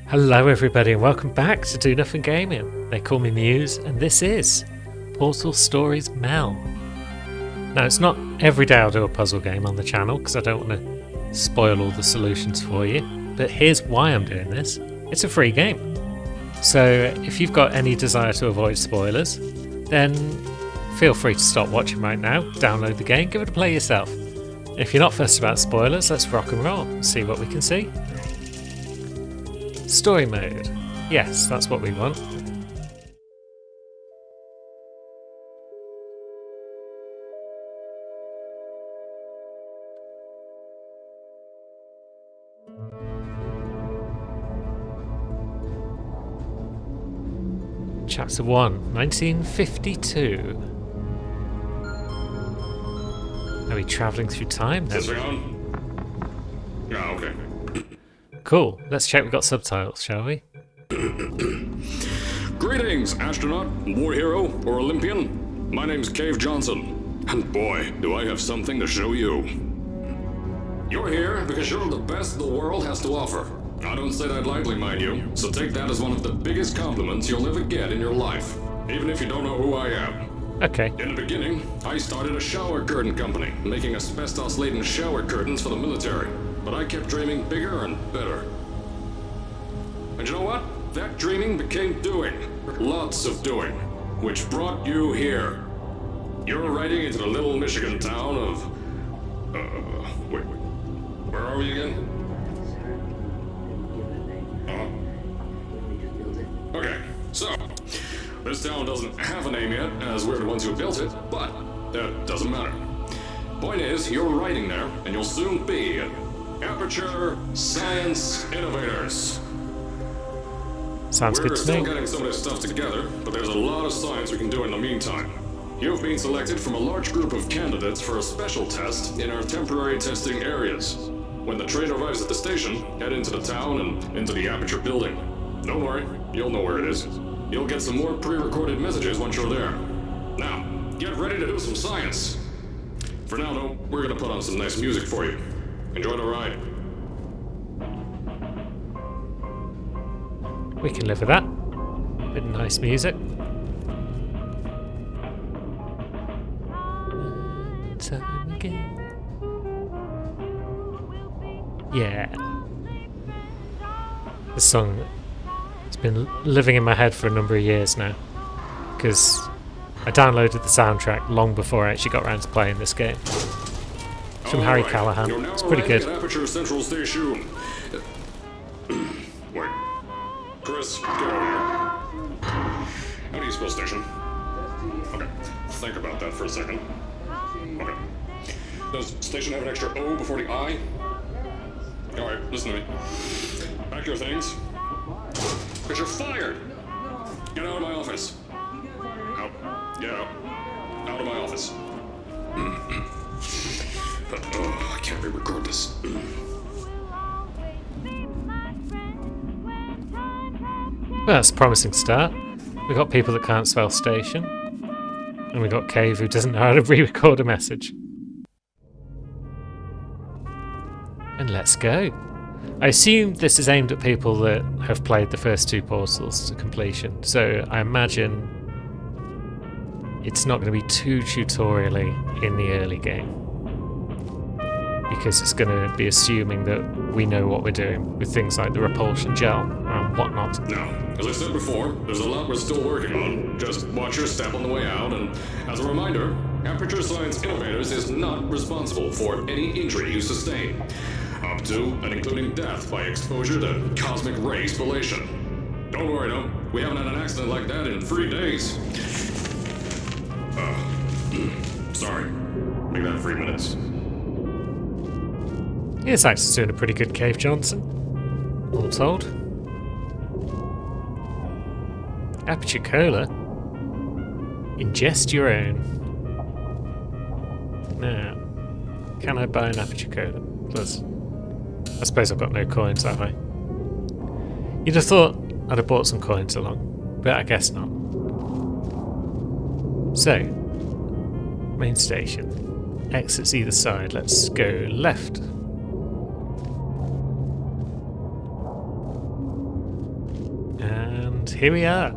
Hello everybody and welcome back to Do Nothing Gaming. They call me Muse and this is Portal Stories Mel. Now it's not every day I'll do a puzzle game on the channel because I don't want to spoil all the solutions for you, but here's why I'm doing this. It's a free game. So if you've got any desire to avoid spoilers, then feel free to stop watching right now, download the game, give it a play yourself. If you're not fussed about spoilers, let's rock and roll and see what we can see. Story mode. Yes, that's what we want. Chapter 1, 1952. Are we travelling through time then? Is this on? Yeah, okay. Cool, let's check we've got subtitles, shall we? Greetings, astronaut, war hero, or Olympian. My name's Cave Johnson, and boy, do I have something to show you. You're here because you're the best the world has to offer. I don't say that lightly, mind you, so take that as one of the biggest compliments you'll ever get in your life, even if you don't know who I am. Okay. In the beginning, I started a shower curtain company, making asbestos-laden shower curtains for the military. But I kept dreaming bigger and better. And you know what? That dreaming became doing. Lots of doing. Which brought you here. You're riding into the little Michigan town of... wait. Where are we again? Okay, so... This town doesn't have a name yet, as we're the ones who built it, but that doesn't matter. Point is, you're riding there, and you'll soon be at Aperture Science Innovators. Sounds good to me. We're still getting some of this stuff together, but there's a lot of science we can do in the meantime. You've been selected from a large group of candidates for a special test in our temporary testing areas. When the train arrives at the station, head into the town and into the Aperture building. Don't worry, you'll know where it is. You'll get some more pre-recorded messages once you're there. Now, get ready to do some science. For now, though, we're gonna put on some nice music for you. Enjoy the ride. We can live with that. Bit of nice music. Time again. Yeah. This song has been living in my head for a number of years now. Because I downloaded the soundtrack long before I actually got around to playing this game. It's from Harry Callahan. It's pretty good. Aperture Central Station. Wait. Chris, get over here. How do you spell station? Okay. Think about that for a second. Okay. Does station have an extra O before the I? Alright, listen to me. Pack your things. Because you're fired! Get out of my office. Out. Get out. Out of my office. Oh, I can't re-record this. Well, that's a promising start. We got people that can't spell station. And we got Cave who doesn't know how to re-record a message. And let's go. I assume this is aimed at people that have played the first two Portals to completion, so I imagine it's not going to be too tutorially in the early game. Because it's going to be assuming that we know what we're doing with things like the repulsion gel and whatnot. Now, as I said before, there's a lot we're still working on. Just watch your step on the way out, and as a reminder, Aperture Science Innovators is not responsible for any injury you sustain, up to and including death by exposure to cosmic ray spallation. Don't worry though, we haven't had an accident like that in 3 days. Sorry. Make that 3 minutes. This actor's doing a pretty good Cave Johnson, all told. Aperture Cola? Ingest your own. Now, can I buy an Aperture Cola? Plus, I suppose I've got no coins, have I? You'd have thought I'd have bought some coins along, but I guess not. So, main station. Exits either side. Let's go left. and here we are.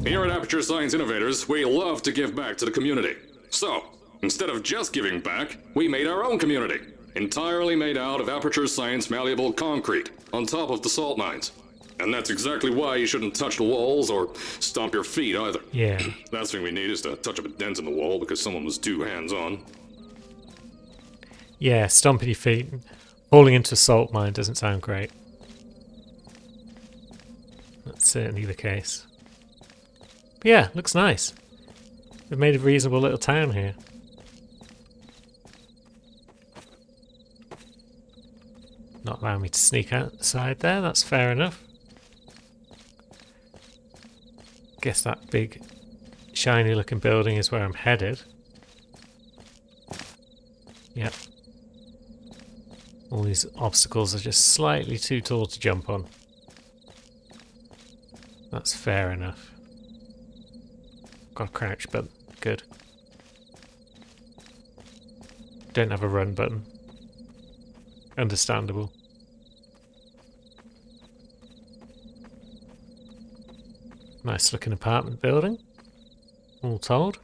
Here at Aperture Science Innovators, we love to give back to the community. So, instead of just giving back, we made our own community. Entirely made out of Aperture Science malleable concrete, on top of the salt mines. And that's exactly why you shouldn't touch the walls or stomp your feet either. Yeah. Last thing we need is to touch up a dent in the wall because someone was too hands-on. Yeah, stomping your feet. Falling into a salt mine doesn't sound great. That's certainly the case. But yeah, looks nice. They've made a reasonable little town here. Not allowing me to sneak outside there, that's fair enough. Guess that big, shiny looking building is where I'm headed. Yep. All these obstacles are just slightly too tall to jump on. That's fair enough. Got a crouch button. Good. Don't have a run button. Understandable. Nice looking apartment building, all told.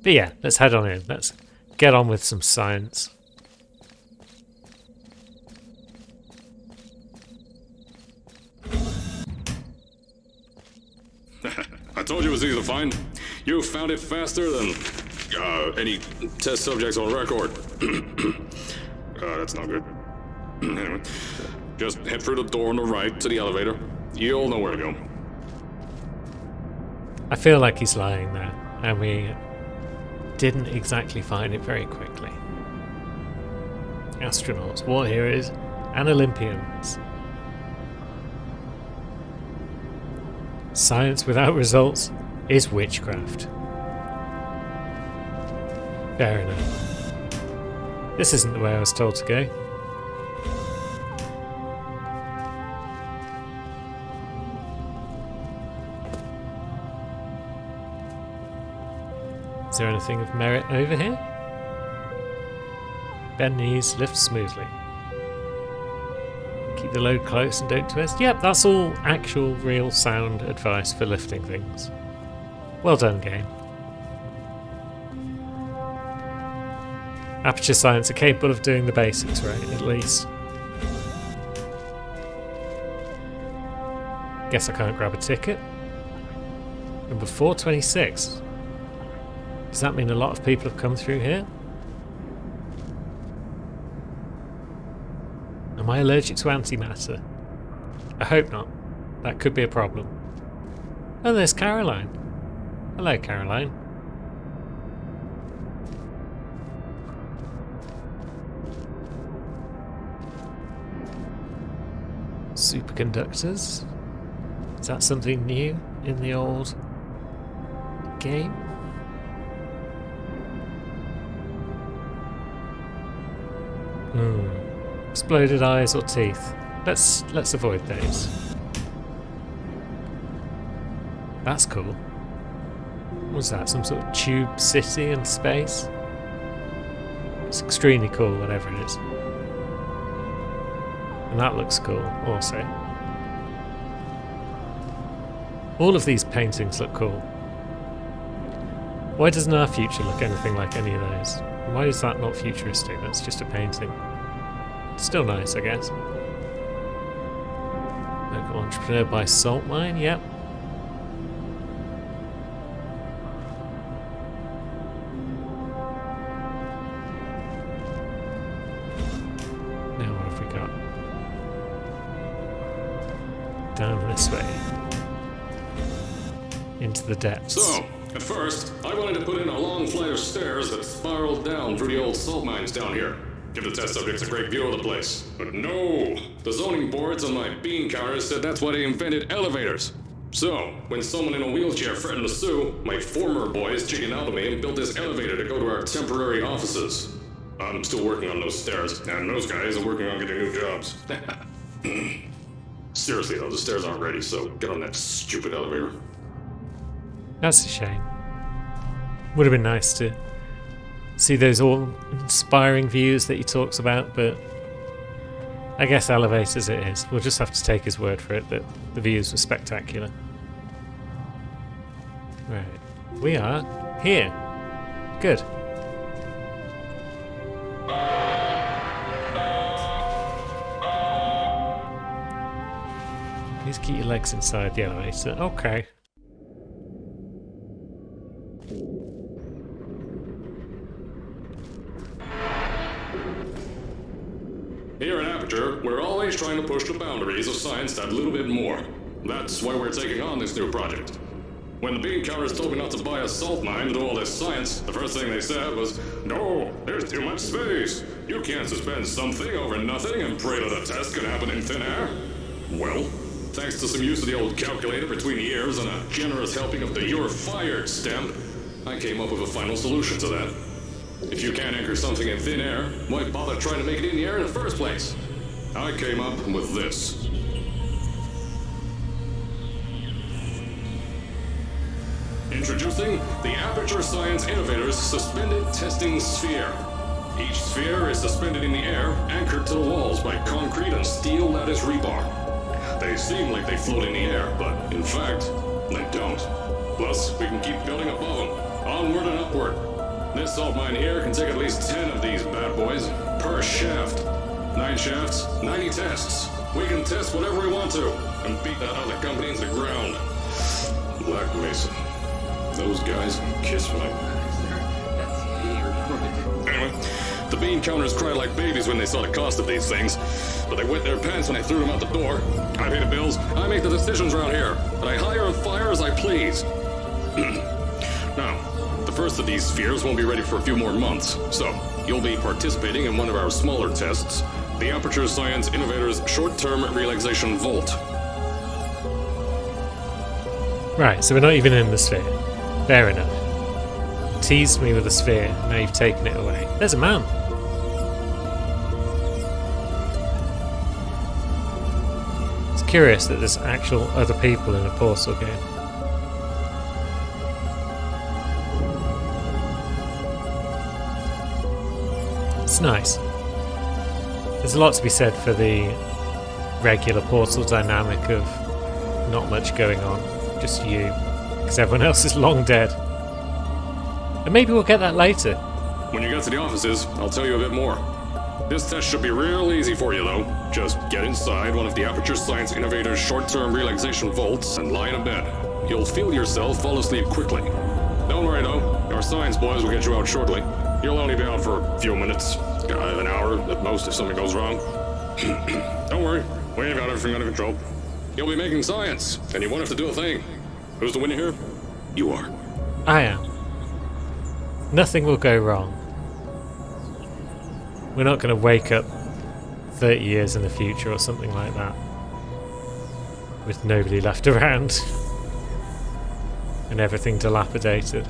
But yeah, let's head on in. Let's get on with some science. I told you it was easy to find. You found it faster than any test subjects on record. That's not good. Anyway, just head through the door on the right to the elevator. You'll know where to go. I feel like he's lying there, and we didn't exactly find it very quickly. Astronauts, war heroes, and Olympians. Science without results is witchcraft. Fair enough. This isn't the way I was told to go. Is there anything of merit over here? Bend knees, lift smoothly. Keep the load close and don't twist. Yep, that's all actual, real sound advice for lifting things. Well done, game. Aperture Science are capable of doing the basics right, at least. Guess I can't grab a ticket. Number 426. Does that mean a lot of people have come through here? Am I allergic to antimatter? I hope not. That could be a problem. Oh, there's Caroline. Hello, Caroline. Superconductors. Is that something new in the old game? Exploded eyes or teeth. Let's avoid those. That's cool. What's that? Some sort of tube city in space? It's extremely cool, whatever it is. And that looks cool also. All of these paintings look cool. Why doesn't our future look anything like any of those? Why is that not futuristic? That's just a painting. Still nice, I guess. Local entrepreneur by salt mine, yep. Now what have we got? Down this way. Into the depths. So, at first, I wanted to put in a long flight of stairs that spiraled down through the old salt mines down here. Give the test subjects a great view of the place. But no! The zoning boards on my bean counters said that's why they invented elevators. So, when someone in a wheelchair threatened to sue, my former boys chickened out of me and built this elevator to go to our temporary offices. I'm still working on those stairs, and those guys are working on getting new jobs. Seriously though, the stairs aren't ready, so get on that stupid elevator. That's a shame. Would have been nice to see those all inspiring views that he talks about, but I guess elevators it is. We'll just have to take his word for it that the views were spectacular. Right. We are here. Good. Please keep your legs inside the elevator. Okay. Here at Aperture, we're always trying to push the boundaries of science that little bit more. That's why we're taking on this new project. When the bean counters told me not to buy a salt mine to do all this science, the first thing they said was, "No, there's too much space. You can't suspend something over nothing and pray that a test can happen in thin air." Well, thanks to some use of the old calculator between the ears and a generous helping of the "you're fired" stamp, I came up with a final solution to that. If you can't anchor something in thin air, why bother trying to make it in the air in the first place? I came up with this. Introducing the Aperture Science Innovators Suspended Testing Sphere. Each sphere is suspended in the air, anchored to the walls by concrete and steel lattice rebar. They seem like they float in the air, but in fact, they don't. Plus, we can keep building above them, onward and upward. This salt mine here can take at least 10 of these bad boys per shaft. 9 shafts, 90 tests. We can test whatever we want to and beat that other company into the ground. Black Mesa. Those guys can kiss my... Anyway, the bean counters cried like babies when they saw the cost of these things, but they wet their pants when I threw them out the door. I pay the bills, I make the decisions around here, and I hire and fire as I please. Now, the first of these spheres won't be ready for a few more months, so you'll be participating in one of our smaller tests, the Aperture Science Innovators Short-Term Relaxation Vault. Right, so we're not even in the sphere. Fair enough. Teased me with a sphere, now you've taken it away. There's a man. It's curious that there's actual other people in a Portal game. It's nice. There's a lot to be said for the regular Portal dynamic of not much going on, just you, because everyone else is long dead. And maybe we'll get that later. When you get to the offices, I'll tell you a bit more. This test should be real easy for you, though. Just get inside one of the Aperture Science Innovators short-term relaxation vaults and lie in a bed. You'll feel yourself fall asleep quickly. Don't worry, though. Our science boys will get you out shortly. You'll only be out for a few minutes, an hour at most if something goes wrong. Don't worry, we've got everything under control. You'll be making science, and you won't have to do a thing. Who's the winner here? You are. I am. Nothing will go wrong. We're not going to wake up 30 years in the future or something like that, with nobody left around and everything dilapidated.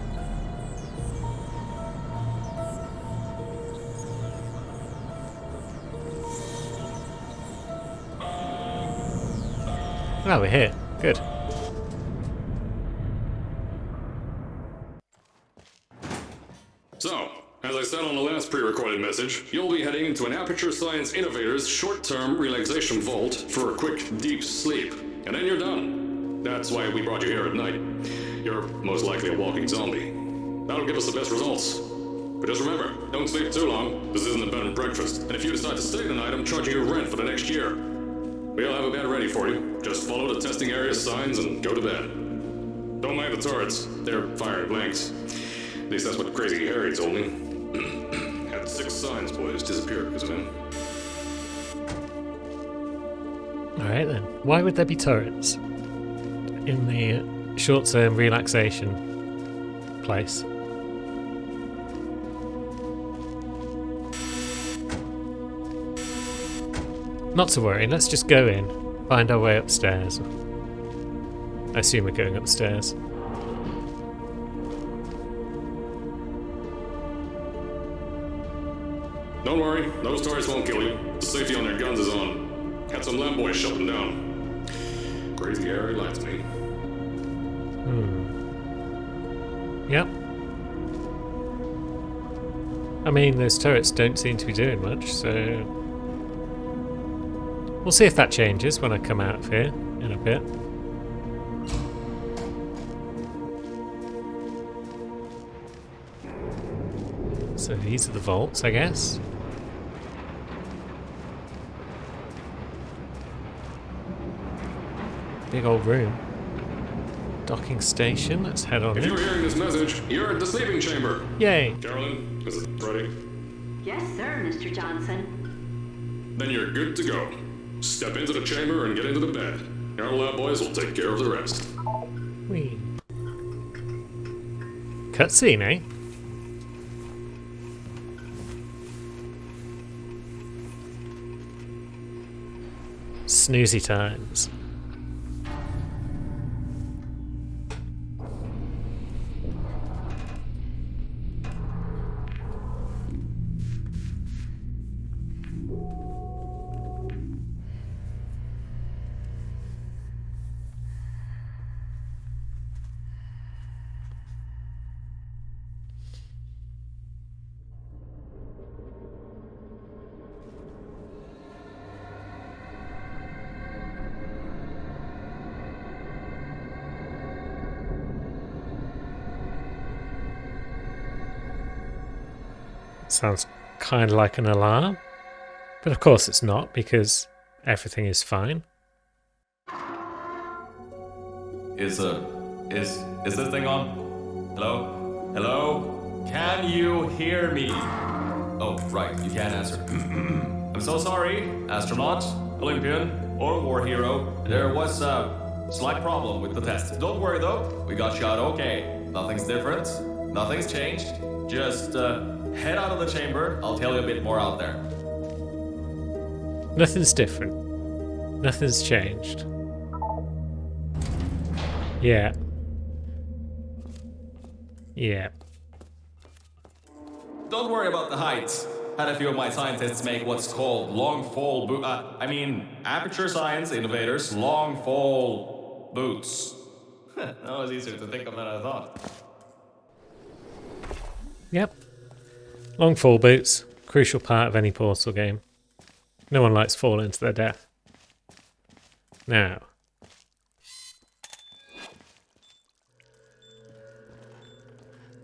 Oh, we're here. Good. So, as I said on the last pre-recorded message, you'll be heading into an Aperture Science Innovators short-term relaxation vault for a quick, deep sleep. And then you're done. That's why we brought you here at night. You're most likely a walking zombie. That'll give us the best results. But just remember, don't sleep too long. This isn't a bed and breakfast. And if you decide to stay tonight, I'm charging you rent for the next year. We'll have a bed ready for you. Just follow the testing area signs and go to bed. Don't mind the turrets. They're firing blanks. At least that's what Crazy Harry told me. Had 6 science boys disappear because of him. Alright then. Why would there be turrets in the short-term relaxation place? Not to worry, let's just go in, find our way upstairs. I assume we're going upstairs. Don't worry, those turrets won't kill you. The safety on their guns is on. Had some lamp boys shut them down. Crazy Harry lied to me. Yep. I mean, those turrets don't seem to be doing much, so... We'll see if that changes when I come out of here in a bit. So these are the vaults, I guess. Big old room. Docking station, let's head on If in. you're hearing this message, you're at the sleeping chamber. Yay! Carolyn, is it ready? Yes, sir, Mr. Johnson. Then you're good to go. Step into the chamber and get into the bed. Our lab boys will take care of the rest. Whee. Cutscene, eh? Snoozy times. Sounds kind of like an alarm, but of course it's not because everything is fine. Is this thing on? Hello? Hello? Can you hear me? Oh, right, you can't answer. I'm so sorry, astronaut, Olympian, or war hero. There was a slight problem with the test. Don't worry though, we got shot okay. Nothing's different, nothing's changed. Just head out of the chamber, I'll tell you a bit more out there. Nothing's different. Nothing's changed. Yeah. Yeah. Don't worry about the heights. Had a few of my scientists make what's called long fall aperture science innovators, long fall boots. That was easier to think of than I thought. Yep. Long fall boots. Crucial part of any Portal game. No one likes falling to their death. Now.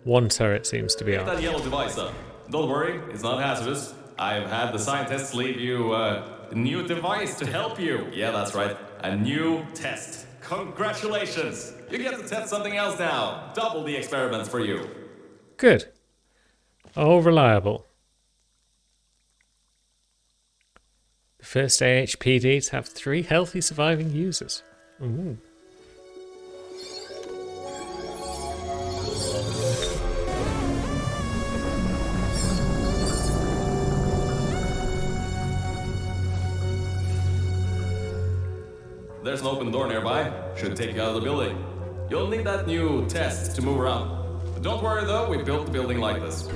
One turret seems to be Take that on. yellow device up. Don't worry, it's not hazardous. I've had the scientists leave you a new device to help you. Yeah, that's right. A new test. Congratulations! You get to test something else now. Double the experiments for you. Good. All reliable. The first AHPD to have 3 healthy surviving users. Ooh. There's an open door nearby. Should take you out of the building. You'll need that new test to move around. Don't worry though, we built the building like this.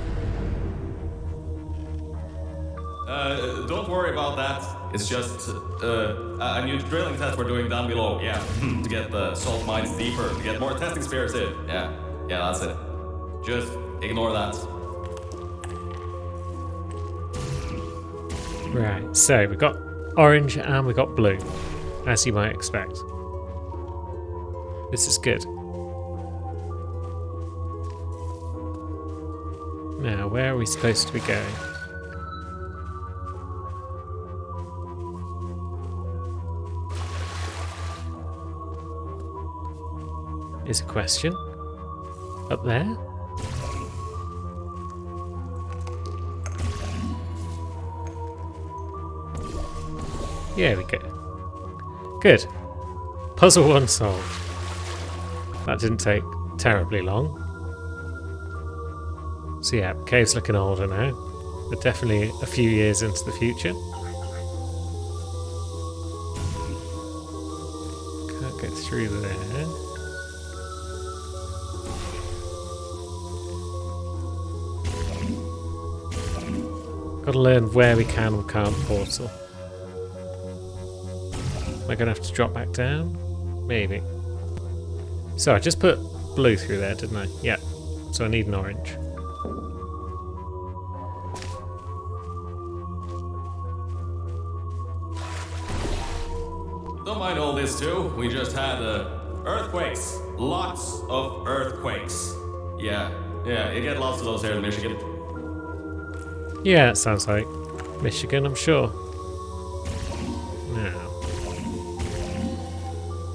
Don't worry about that. It's just a new drilling test we're doing down below. Yeah, to get the salt mines deeper, to get more testing spares in. Yeah, that's it. Just ignore that. Right, so we've got orange and we've got blue, as you might expect. This is good. Now, where are we supposed to be going? Is a question. Up there? Here we go. Good. Puzzle 1 solved. That didn't take terribly long. So yeah, cave's looking older now. But definitely a few years into the future. Can't get through there. Gotta learn where we can and can't portal. Am I gonna have to drop back down? Maybe. So I just put blue through there, didn't I? Yeah. So I need an orange. Don't mind all this too. We just had earthquakes. Lots of earthquakes. Yeah, you get lots of those here in Michigan. Yeah, it sounds like Michigan, I'm sure. Now,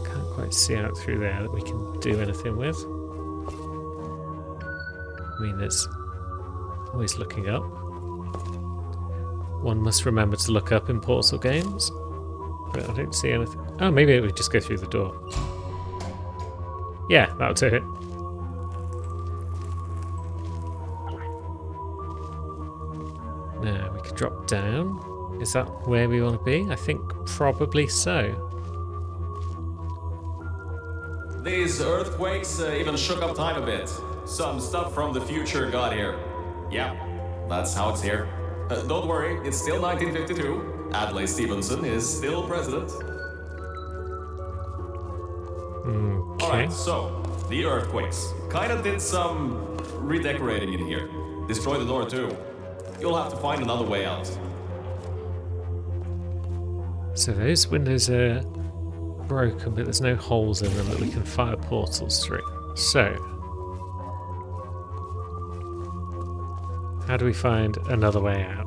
can't quite see out through there that we can do anything with. I mean, there's always looking up. One must remember to look up in Portal games. But I don't see anything. Oh, maybe we just go through the door. Yeah, that'll do it. Now we can drop down. Is that where we want to be? I think probably so. These earthquakes even shook up time a bit. Some stuff from the future got here. Yeah, that's how it's here. Don't worry, it's still 1952. Adlai Stevenson is still president. Okay. Alright, so, the earthquakes. Kinda did some redecorating in here. Destroy the door too. You'll have to find another way out. So those windows are broken, but there's no holes in them that we can fire portals through. So, how do we find another way out?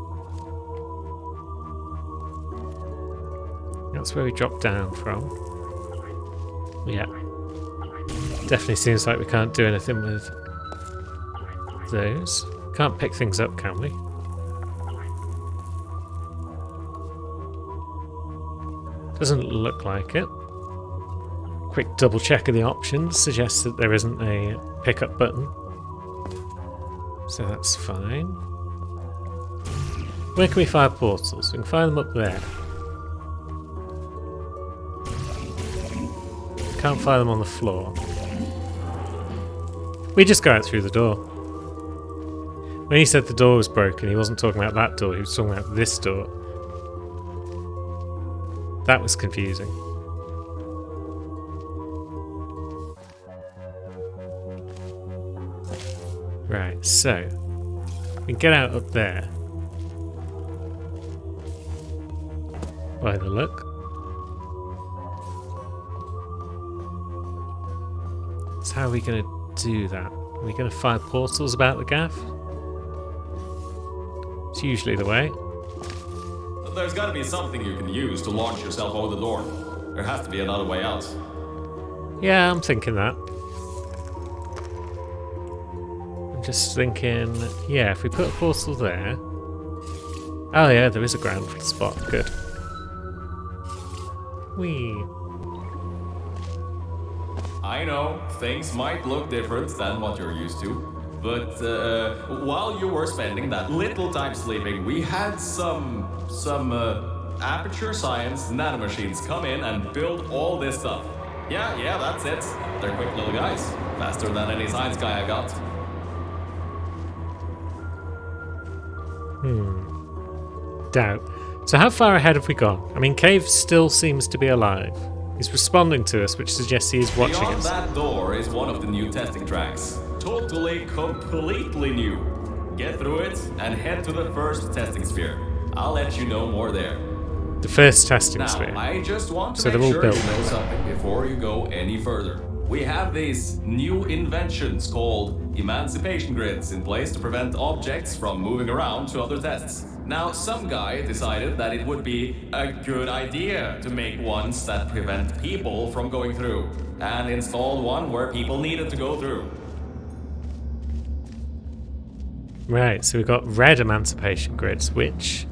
That's where we dropped down from. Yeah. Definitely seems like we can't do anything with those. Can't pick things up, can we? Doesn't look like it. Quick double check of the options suggests that there isn't a pickup button. So that's fine. Where can we fire portals? We can fire them up there. Can't fire them on the floor. We just go out through the door. When he said the door was broken, he wasn't talking about that door, he was talking about this door. That was confusing. Right, so we can get out up there. By the look. So how are we going to do that? Are we going to fire portals about the gaff? It's usually the way. There's gotta be something you can use to launch yourself over the door. There has to be another way out. Yeah, I'm thinking that. I'm just thinking, yeah, if we put a portal there... Oh yeah, there is a ground for the spot, good. Whee! I know, things might look different than what you're used to. But while you were spending that little time sleeping, we had some Aperture Science nanomachines come in and build all this stuff. Yeah, that's it. They're quick little guys. Faster than any science guy I got. Doubt. So how far ahead have we gone? I mean, Cave still seems to be alive. He's responding to us, which suggests he is watching Beyond us. that door is one of the new testing tracks. Totally, completely new. Get through it and head to the first testing sphere. I'll let you know more there. The first testing Now, sphere. I just want to So make they're all sure built. you know something before you go any further. We have these new inventions called emancipation grids in place to prevent objects from moving around to other tests. Now, some guy decided that it would be a good idea to make ones that prevent people from going through, and installed one where people needed to go through. Right, so we've got red emancipation grids, which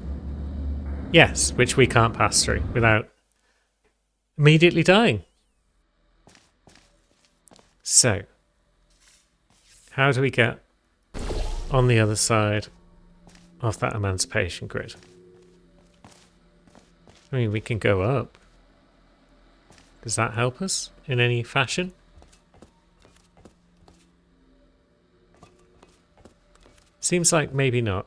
we can't pass through without immediately dying. So, how do we get on the other side of that emancipation grid? I mean, we can go up. Does that help us in any fashion? Seems like maybe not.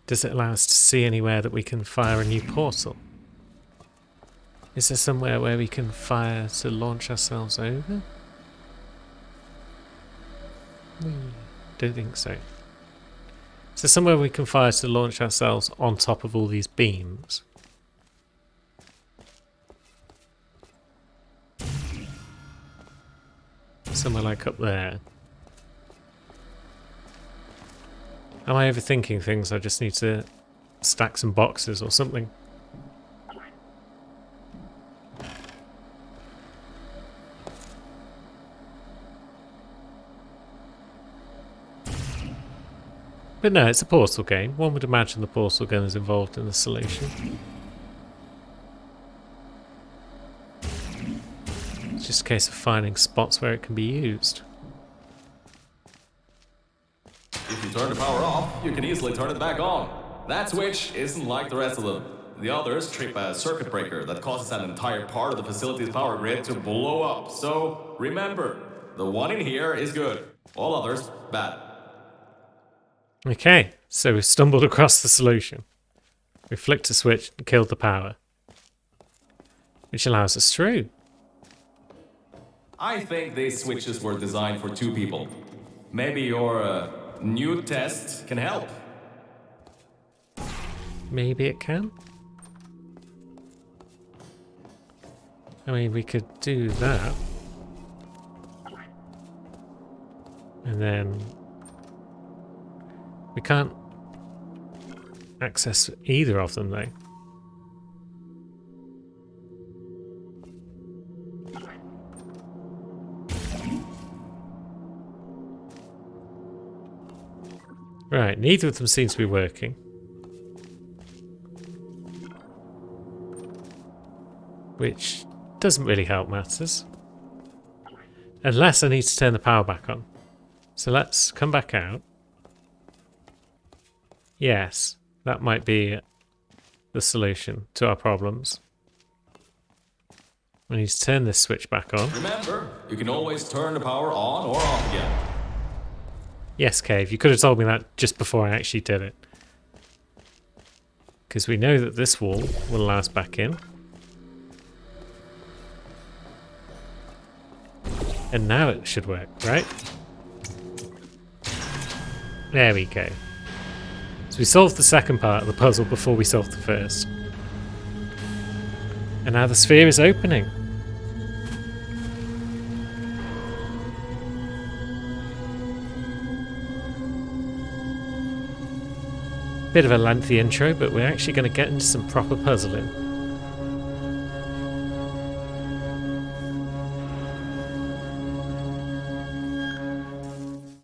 Does it allow us to see anywhere that we can fire a new portal? Is there somewhere where we can fire to launch ourselves over? Don't think so. Is there somewhere we can fire to launch ourselves on top of all these beams? Somewhere like up there. Am I overthinking things? I just need to stack some boxes or something. But no, it's a Portal game. One would imagine the Portal gun is involved in the solution. It's just a case of finding spots where it can be used. If you turn the power off, you can easily turn it back on. That switch isn't like the rest of them. The others trip a circuit breaker that causes an entire part of the facility's power grid to blow up. So remember, the one in here is good. All others, bad. Okay, so we've stumbled across the solution. We flicked a switch and killed the power, which allows us through. I think these switches were designed for two people. Maybe your new test can help. Maybe it can. I mean, we could do that. And then we can't access either of them though. Right, neither of them seems to be working. Which doesn't really help matters. Unless I need to turn the power back on. So let's come back out. Yes, that might be the solution to our problems. We need to turn this switch back on. Remember, you can always turn the power on or off again. Yes, Cave, you could have told me that just before I actually did it. Because we know that this wall will allow us back in. And now it should work, right? There we go. So we solved the second part of the puzzle before we solved the first. And now the sphere is opening. Bit of a lengthy intro, but we're actually going to get into some proper puzzling.